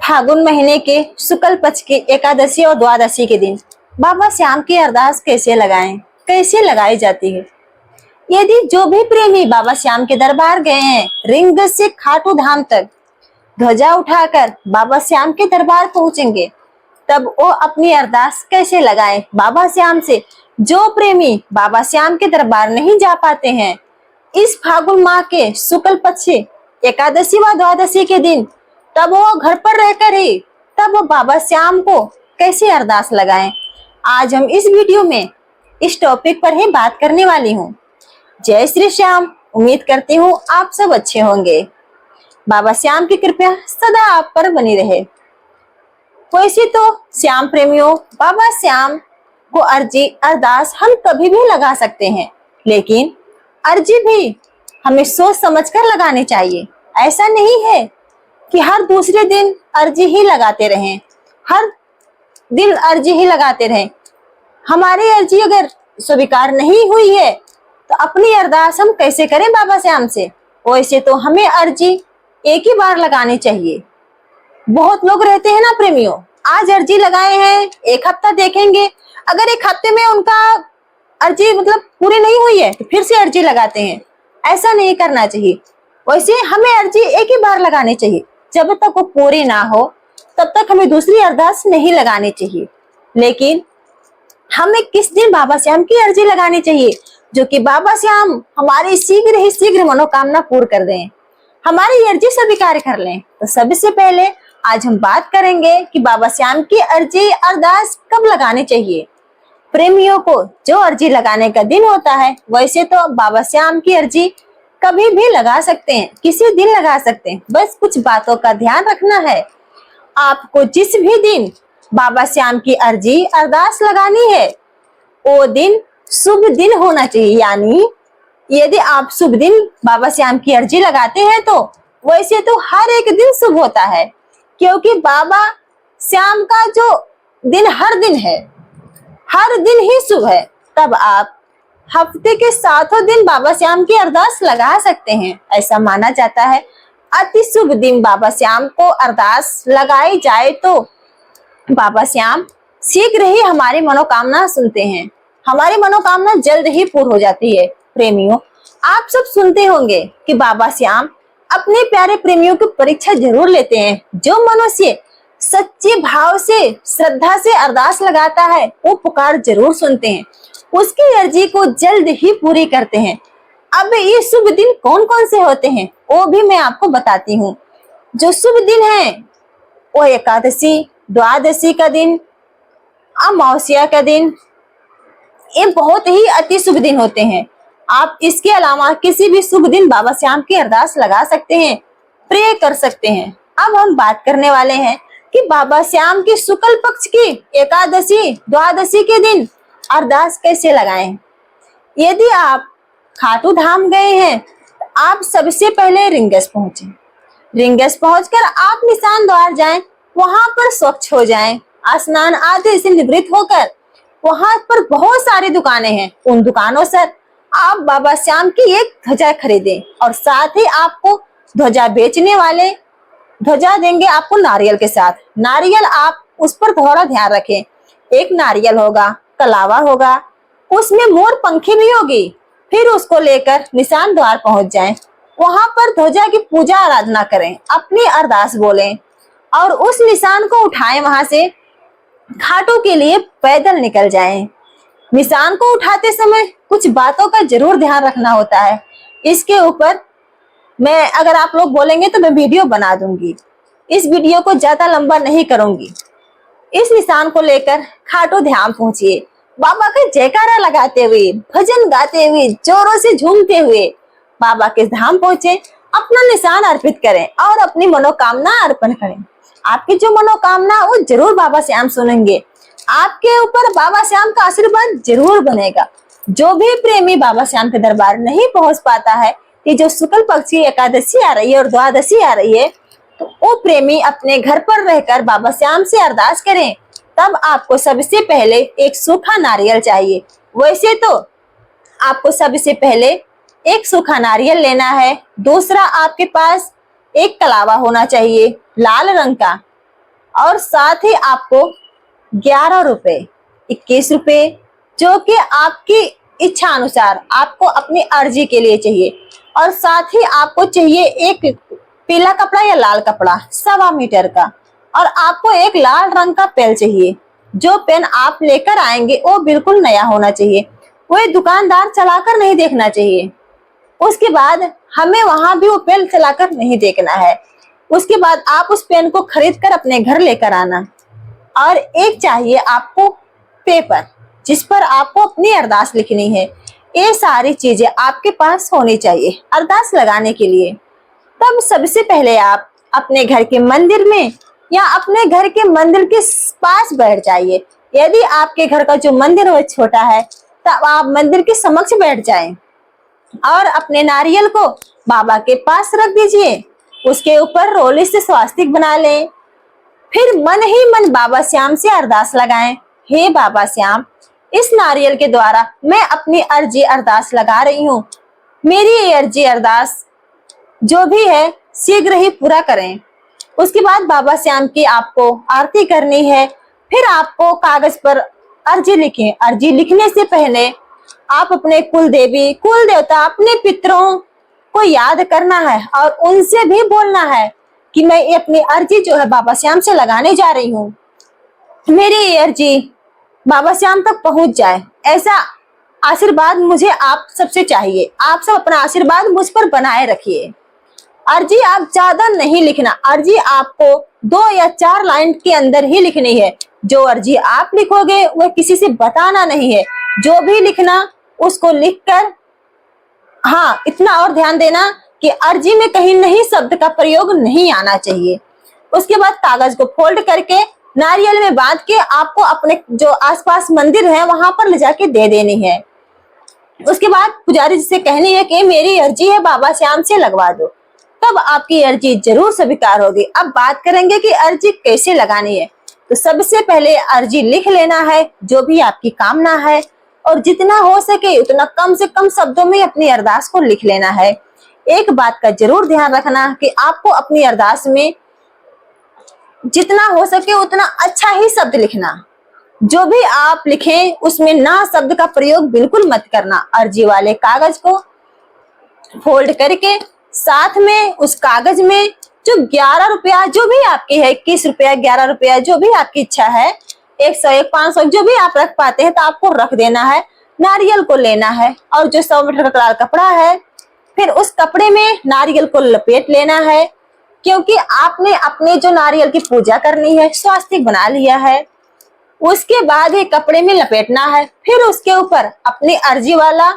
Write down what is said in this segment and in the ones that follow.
फागुन महीने के शुक्ल पक्ष की एकादशी और द्वादशी के दिन बाबा श्याम की अरदास कैसे लगाएं, कैसे लगाई जाती है। यदि जो भी प्रेमी बाबा श्याम के दरबार गए हैं, रिंग से खाटू धाम तक ध्वजा उठाकर बाबा श्याम के दरबार पहुंचेंगे, तब वो अपनी अरदास कैसे लगाएं बाबा श्याम से। जो प्रेमी बाबा श्याम के दरबार नहीं जा पाते हैं, इस फागुन माह के शुक्ल पक्ष एकादशी व द्वादशी के दिन, तब वो घर पर रहकर ही तब वो बाबा श्याम को कैसे अरदास लगाएं। आज हम इस वीडियो में इस टॉपिक पर ही बात करने वाली हूँ। जय श्री श्याम। उम्मीद करती हूँ आप सब अच्छे होंगे। बाबा श्याम की कृपा सदा आप पर बनी रहे। वैसे तो श्याम प्रेमियों, बाबा श्याम को अर्जी अरदास हम कभी भी लगा सकते हैं, लेकिन अर्जी भी हमें सोच समझकर लगानी चाहिए। ऐसा नहीं है कि हर दूसरे दिन अर्जी ही लगाते रहें, हर दिन अर्जी ही लगाते रहें। हमारी अर्जी अगर स्वीकार नहीं हुई है तो अपनी अरदास हम कैसे करें बाबा श्याम से। वैसे तो हमें अर्जी एक ही बार लगानी चाहिए। बहुत लोग रहते हैं ना प्रेमियों, आज अर्जी लगाए हैं, एक हफ्ता देखेंगे, अगर एक हफ्ते में उनका अर्जी पूरी नहीं हुई है तो फिर से अर्जी लगाते हैं। ऐसा नहीं करना चाहिए। वैसे हमें अर्जी एक ही बार लगानी चाहिए। जब तक वो पूरी ना हो तब तक हमें दूसरी अरदास नहीं लगानी चाहिए। लेकिन हमें किस दिन बाबा श्याम की अर्जी लगानी चाहिए, जो कि बाबा श्याम हमारी शीघ्र ही शीघ्र मनोकामना पूर्ण कर दें, हमारी अर्जी स्वीकार कर लें। तो सबसे पहले आज हम बात करेंगे कि बाबा श्याम की अर्जी अरदास कब लगानी चाहिए। प्रेमियों को जो अर्जी लगाने का दिन होता है, वैसे तो बाबा श्याम की अर्जी कभी भी लगा सकते हैं, किसी दिन लगा सकते हैं। बस कुछ बातों का ध्यान रखना है। आपको जिस भी दिन बाबा श्याम की अर्जी अरदास लगानी है, वो दिन शुभ दिन होना चाहिए। यानी यदि आप शुभ दिन बाबा श्याम की अर्जी लगाते हैं तो वैसे तो हर एक दिन शुभ होता है, क्योंकि बाबा श्याम का जो दिन हर दिन है, हर दिन ही शुभ है। तब आप हफ्ते के 7 दिन बाबा श्याम की अरदास लगा सकते हैं। ऐसा माना जाता है अति शुभ दिन बाबा श्याम को अरदास लगाई जाए तो बाबा श्याम शीघ्र ही हमारी मनोकामना सुनते हैं, हमारी मनोकामना जल्द ही पूर्ण हो जाती है। प्रेमियों, आप सब सुनते होंगे कि बाबा श्याम अपने प्यारे प्रेमियों की परीक्षा जरूर लेते हैं। जो मनुष्य सच्चे भाव से श्रद्धा से अरदास लगाता है, वो पुकार जरूर सुनते हैं, उसकी अर्जी को जल्द ही पूरी करते हैं। अब ये शुभ दिन कौन कौन से होते हैं वो भी मैं आपको बताती हूँ। जो शुभ दिन है वो एकादशी, द्वादशी का दिन, अमावस्या का दिन, ये बहुत ही अति शुभ दिन होते हैं। आप इसके अलावा किसी भी शुभ दिन बाबा श्याम की अरदास लगा सकते हैं, प्रे कर सकते हैं। अब हम बात करने वाले हैं कि बाबा श्याम की शुक्ल पक्ष की एकादशी द्वादशी के दिन अरदास कैसे लगाएं। यदि आप खाटू धाम गए हैं तो आप सबसे पहले रिंगस पहुंचे। रिंगस पहुंचकर आप निशान द्वार जाएं, वहां पर स्वच्छ हो जाएं, स्नान आदि से निवृत्त होकर वहां पर बहुत सारी दुकानें हैं, उन दुकानों से आप बाबा श्याम की एक ध्वजा खरीदें और साथ ही आपको ध्वजा बेचने वाले ध्वजा देंगे आपको नारियल के साथ। नारियल आप उस पर थोड़ा ध्यान रखें। एक नारियल होगा, कलावा होगा, उसमें मोर पंखी भी होगी। फिर उसको लेकर निशान द्वार पहुंच जाएं, वहां पर ध्वजा की पूजा आराधना करें, अपनी अरदास बोलें और उस निशान को उठाएं। वहां से खाटू के लिए पैदल निकल जाएं। निशान को उठाते समय कुछ बातों का जरूर ध्यान रखना होता है। इसके ऊपर मैं अगर आप लोग बोलेंगे तो मैं वीडियो बना दूंगी, इस वीडियो को ज्यादा लंबा नहीं करूंगी। इस निशान को लेकर खाटू धाम पहुंचिए, बाबा का जयकारा लगाते हुए, भजन गाते हुए, जोरों से झूमते हुए बाबा के धाम पहुंचे, अपना निशान अर्पित करें और अपनी मनोकामना अर्पण करें। आपकी जो मनोकामना वो जरूर बाबा श्याम सुनेंगे, आपके ऊपर बाबा श्याम का आशीर्वाद जरूर बनेगा। जो भी प्रेमी बाबा श्याम के दरबार नहीं पहुंच पाता है, ये जो शुक्ल पक्ष की एकादशी आ रही है और द्वादशी आ रही है, तो वो प्रेमी अपने घर पर रहकर बाबा श्याम से अरदास करें। तब आपको सबसे पहले एक सूखा नारियल चाहिए। वैसे तो आपको सबसे पहले एक सूखा नारियल लेना है। दूसरा, आपके पास एक कलावा होना चाहिए लाल रंग का। और साथ ही आपको 11 रुपए, 21 रुपए, जो कि आपकी इच्छा अनुसार आपको अपनी अर्जी के लिए चाहिए। और साथ ही आपको चाहिए एक पीला कपड़ा या लाल कपड़ा 1.25 मीटर का, और आपको एक लाल रंग का पेन चाहिए। जो पेन आप लेकर आएंगे वो बिल्कुल नया होना चाहिए, वो दुकानदार चलाकर नहीं देखना चाहिए। उसके बाद हमें वहां भी वो पेन चलाकर नहीं देखना है। उसके बाद आप उस पेन को खरीद कर अपने घर लेकर आना। और एक चाहिए आपको पेपर, जिस पर आपको अपनी अरदास लिखनी है। ये सारी चीजें आपके पास होनी चाहिए अरदास लगाने के लिए। तब सबसे पहले आप अपने घर के मंदिर में या अपने घर के मंदिर के पास बैठ जाइए। यदि आपके घर का जो मंदिर है छोटा है, तब आप मंदिर के समक्ष बैठ जाएं और अपने नारियल को बाबा के पास रख दीजिए। उसके ऊपर रोली से स्वास्तिक बना लें। फिर मन ही मन बाबा श्याम से अरदास लगाएं। हे बाबा श्याम, इस नारियल के द्वारा मैं अपनी अर्जी अरदास लगा रही हूँ। मेरी ये अर्जी अरदास जो भी है शीघ्र ही पूरा करें। उसके बाद बाबा श्याम की आपको आरती करनी है। फिर आपको कागज पर अर्जी लिखें। अर्जी लिखने से पहले आप अपने कुल देवी, कुल देवता, अपने पितरों को याद करना है और उनसे भी बोलना है कि मैं अपनी अर्जी जो है बाबा श्याम से लगाने जा रही हूँ। मेरी ये अर्जी बाबा श्याम तक पहुंच जाए, ऐसा आशीर्वाद मुझे आप सबसे चाहिए। आप सब अपना आशीर्वाद मुझ पर बनाए रखिए। अर्जी आप ज्यादा नहीं लिखना। अर्जी आपको 2 या 4 लाइन के अंदर ही लिखनी है। जो अर्जी आप लिखोगे वह किसी से बताना नहीं है। जो भी लिखना उसको लिखकर, हाँ इतना और ध्यान देना कि अर्जी में कहीं नहीं शब्द का प्रयोग नहीं आना चाहिए। उसके बाद कागज को फोल्ड करके नारियल में बांध के आपको अपने जो आसपास मंदिर है वहां पर ले जाके दे देनी है। उसके बाद पुजारी जी से कहनी है कि मेरी अर्जी है बाबा श्याम से लगवा दो। तब आपकी अर्जी जरूर स्वीकार होगी। अब बात करेंगे कि अर्जी कैसे लगानी है। तो सबसे पहले अर्जी लिख लेना है, जो भी आपकी कामना है, और जितना हो सके उतना कम से कम शब्दों में अपनी अरदास को लिख लेना है। एक बात का जरूर ध्यान रखना कि आपको अपनी अरदास में जितना हो सके उतना अच्छा ही शब्द लिखना। जो भी आप लिखें उसमें ना शब्द का प्रयोग बिल्कुल मत करना। अर्जी वाले कागज को फोल्ड करके साथ में उस कागज में जो 11 रुपया जो भी आपकी है, 21 रुपया, 11 रुपया, जो भी आपकी इच्छा है, 100, 1, 500 जो भी आप रख पाते हैं तो आपको रख देना है। नारियल को लेना है और जो 100 मीटर का कपड़ा है, फिर उस कपड़े में नारियल को लपेट लेना है, क्योंकि आपने अपने जो नारियल की पूजा करनी है स्वास्तिक बना लिया है। उसके बाद ये कपड़े में लपेटना है। फिर उसके ऊपर अपनी अर्जी वाला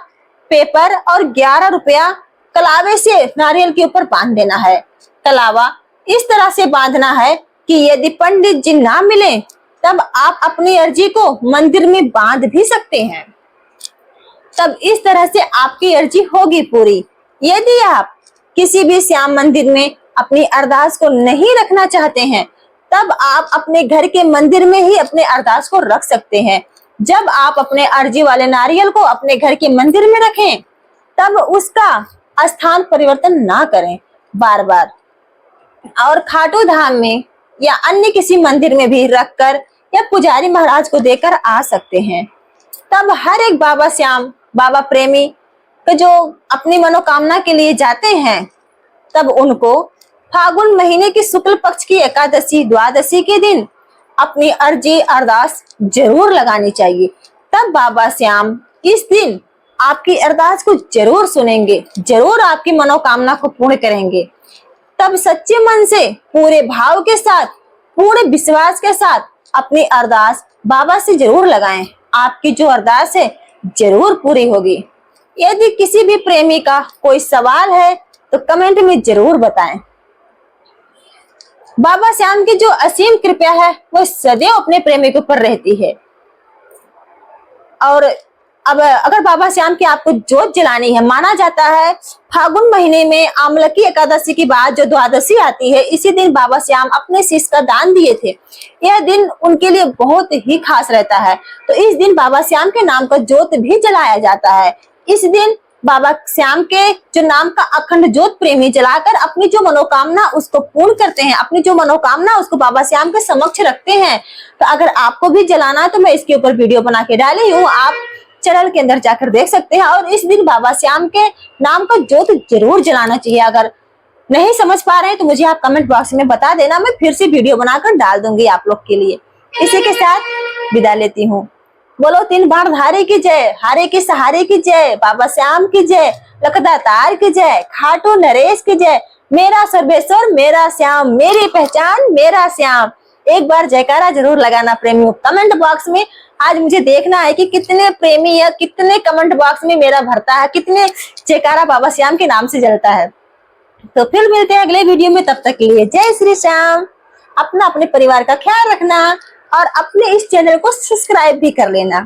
पेपर और 11 रुपया कलावे से नारियल के ऊपर बांध देना है। कलावा इस तरह से बांधना है कि यदि पंडित जी ना मिले तब आप अपनी अर्जी को मंदिर में बांध भी सकते हैं। तब इस तरह से आपकी अर्जी होगी पूरी। यदि आप किसी भी श्याम मंदिर में अपनी अरदास को नहीं रखना चाहते हैं, तब आप अपने घर के मंदिर में ही अपने अरदास को रख सकते हैं। जब आप अपने अर्जी वाले नारियल को अपने घर के मंदिर में रखें, तब उसका स्थान परिवर्तन ना करें बार बार, और खाटू धाम में या अन्य किसी मंदिर में भी रखकर या पुजारी महाराज को देकर आ सकते हैं। तब हर एक बाबा श्याम, बाबा प्रेमी को जो अपनी मनोकामना के लिए जाते हैं, तब उनको फागुन महीने की शुक्ल पक्ष की एकादशी, द्वादशी के दिन अपनी अर्जी अरदास जरूर लगानी चाहिए। तब बाबा श्याम इस दिन आपकी अरदास को जरूर सुनेंगे, जरूर आपकी मनोकामना को पूर्ण करेंगे। तब सच्चे मन से, पूरे भाव के साथ, पूरे विश्वास के साथ अपनी अरदास बाबा से जरूर लगाएं। आपकी जो अरदास है जरूर पूरी होगी। यदि किसी भी प्रेमी का कोई सवाल है तो कमेंट में जरूर बताएं। बाबा श्याम की जो असीम कृपा है वो सदैव अपने प्रेमी के ऊपर रहती है। और अब अगर बाबा श्याम की आपको जोत जलानी है, माना जाता है फागुन महीने में आमलकी एकादशी के बाद जो द्वादशी आती है, इसी दिन बाबा श्याम अपने शिष्य का दान दिए थे। यह दिन उनके लिए बहुत ही खास रहता है। तो इस दिन बाबा श्याम के नाम का जोत भी जलाया जाता है। इस दिन बाबा श्याम के जो नाम का अखंड ज्योत प्रेमी जलाकर अपनी जो मनोकामना उसको पूर्ण करते हैं, अपनी जो मनोकामना उसको बाबा श्याम के समक्ष रखते हैं। तो अगर आपको भी जलाना है तो मैं इसके ऊपर वीडियो बना के डाली हूँ, आप चैनल के अंदर जाकर देख सकते हैं। और इस दिन बाबा श्याम के नाम का ज्योत जरूर जलाना चाहिए। अगर नहीं समझ पा रहे हैं तो मुझे आप कमेंट बॉक्स में बता देना, मैं फिर से वीडियो बनाकर डाल दूंगी आप लोग के लिए। इसी के साथ विदा लेती हूँ। बोलो तीन बार धारे की जय, हारे के सहारे की जय, बाबा श्याम की जय, लखदातार की जय, खाटू नरेश की जय, मेरा सर्वेश्वर मेरा श्याम, मेरी पहचान मेरा श्याम। एक बार जयकारा जरूर लगाना प्रेमियों कमेंट बॉक्स में। आज मुझे देखना है कि कितने प्रेमी या कितने कमेंट बॉक्स में मेरा भरता है, कितने जयकारा बाबा श्याम के नाम से जलता है। तो फिर मिलते हैं अगले वीडियो में, तब तक के लिए जय श्री श्याम। अपना अपने परिवार का ख्याल रखना और अपने इस चैनल को सब्सक्राइब भी कर लेना।